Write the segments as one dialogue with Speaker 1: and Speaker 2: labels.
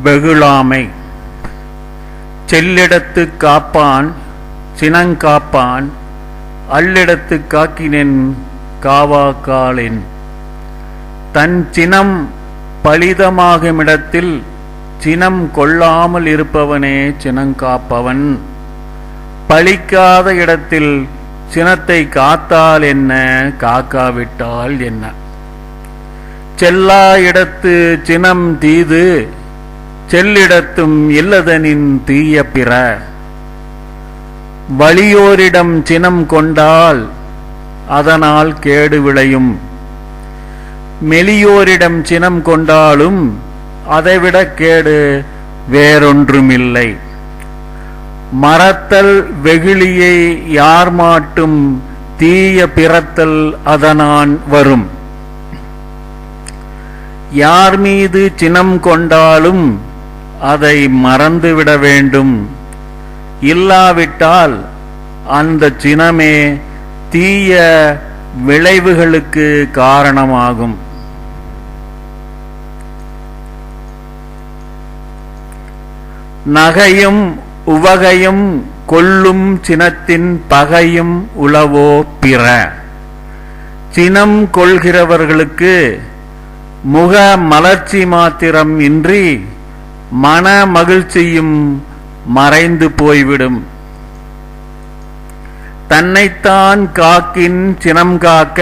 Speaker 1: வெகுளாமை. செல்லிடத்து காப்பான் சினங்காப்பான் அல்லிடத்து காக்கினென் காவாக்காலின். தன் சினம் பலிதமாகுமிடத்தில் சினம் கொள்ளாமல் இருப்பவனே சினங்காப்பவன். பலிக்காத இடத்தில் சினத்தை காத்தால் என்ன, காக்காவிட்டால் என்ன? செல்லா இடத்து சினம் தீது செல்லிடத்தும் இல்லதனின் தீய பிற. வலியோரிடம் சினம் கொண்டால் அதனால் கேடு விளையும். மெலியோரிடம் சினம் கொண்டாலும் அதைவிட கேடு வேறொன்றுமில்லை. மறத்தல் வெகுளியை யார் மாட்டும் தீய பிறத்தல் அதனான் வரும். யார் மீது சினம் கொண்டாலும் அதை மறந்துவிட வேண்டும். இல்லாவிட்டால் அந்த சினமே தீய விளைவுகளுக்கு காரணமாகும். நகையும் உவகையும் கொல்லும் சினத்தின் பகையும் உளவோ பிற. சினம் கொள்கிறவர்களுக்கு முக மலர்ச்சி மாத்திரம் இன்றி மன மகிழ்ச்சியும் மறைந்து போய்விடும். தன்னைத்தான் காக்கின் சினம் காக்க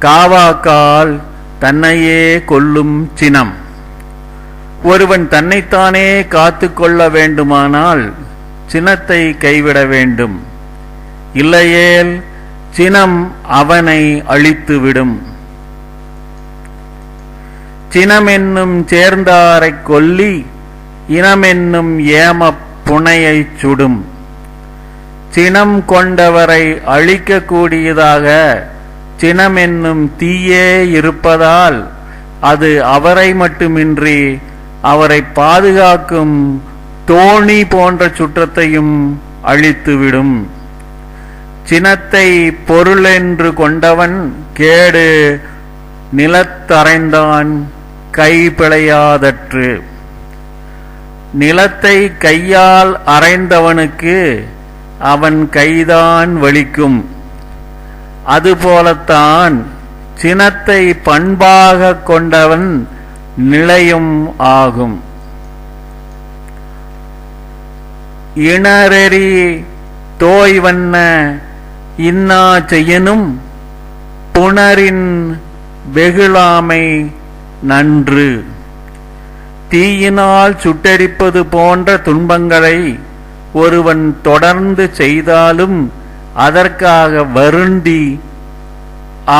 Speaker 1: காவாக்கால் தன்னையே கொல்லும் சினம். ஒருவன் தன்னைத்தானே காத்து கொள்ள வேண்டுமானால் சினத்தை கைவிட வேண்டும். இல்லையேல் சினம் அவனை அழித்துவிடும். சினமென்னும் சேர்ந்தாரைக் கொல்லி இனமென்னும் ஏமப் புனையைச் சுடும். சினம் கொண்டவரை அழிக்கக்கூடியதாக சினமென்னும் தீயே இருப்பதால் அது அவரை மட்டுமின்றி அவரை பாதுகாக்கும் தோணி போன்ற சுற்றத்தையும் அழித்துவிடும். சினத்தை பொருளென்று கொண்டவன் கேடு நிலத்தறைந்தான் கை பிழையாதற்று. நிலத்தை கையால் அறைந்தவனுக்கு அவன் கைதான் வலிக்கும். அதுபோலத்தான் சினத்தை பண்பாக கொண்டவன் நிலையும் ஆகும். இணரெறி தோய்வண்ண இன்னா செய்யனும் புணரின் வெகுளாமை நன்று. தீயினால் சுட்டெரிப்பது போன்ற துன்பங்களை ஒருவன் தொடர்ந்து செய்தாலும் அதற்காக வருந்தி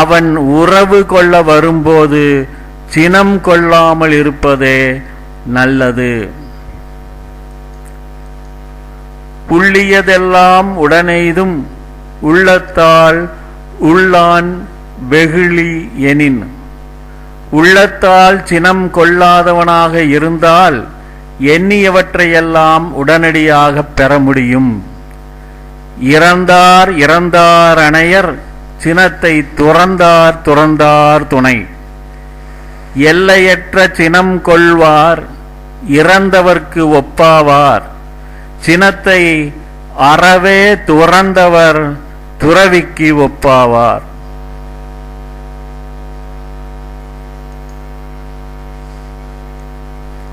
Speaker 1: அவன் உறவு கொள்ள வரும்போது சினம் கொள்ளாமல் இருப்பதே நல்லது. உள்ளியதெல்லாம் உடனெய்தும் உள்ளத்தால் உள்ளான் வெகுளி எனின். உள்ளத்தால் சினம் கொள்ளாதவனாக இருந்தால் எண்ணியவற்றையெல்லாம் உடனடியாக பெற முடியும். இறந்தார் இறந்தார் அணையர் சினத்தை துறந்தார் துறந்தார் துணை. எல்லையற்ற சினம் கொள்வார் இறந்தவர்க்கு ஒப்பாவார். சினத்தை அறவே துறந்தவர் துறவிக்கு ஒப்பாவார்.